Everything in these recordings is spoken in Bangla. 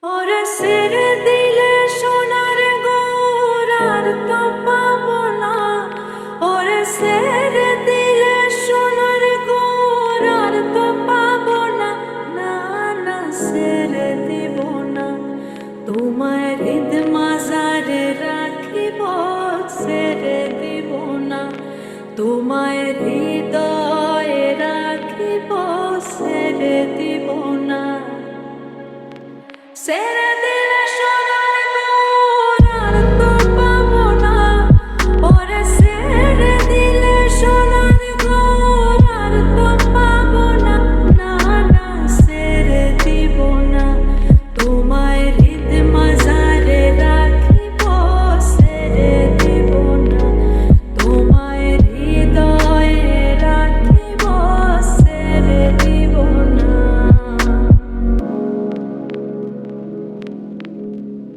ওরে ছেড়ে দিলে সোনার গোরার তো পাবো না। ওরে ছেড়ে দিলে সোনার গোরার তো পাবো না। না না ছেড়ে দিব না, তোমায় হৃদ মাজারে রাখিব। ছেড়ে দিব না, তোমায় হৃদয়ে রাখিব। ছেড়ে দিব না, ছেড়ে দিলে সোনার গোরার তো পাবো না। ওরে ছেড়ে দিলে সোনার গোরার তো পাবো না। না না ছেড়ে দিব না, তোমায় হৃদ মাজারে রাখিব। ছেড়ে দিব না, তোমায় হৃদয়ে রাখিব। ছেড়ে দিব না।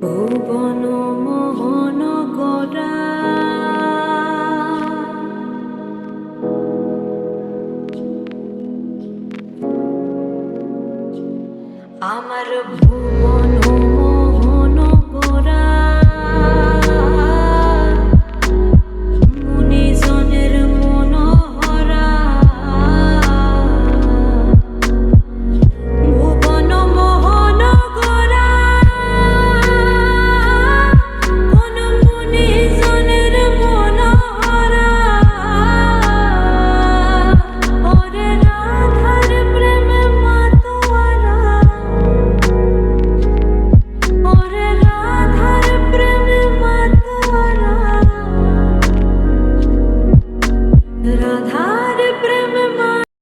ভুবন মোহন গোরা আমার ভুবন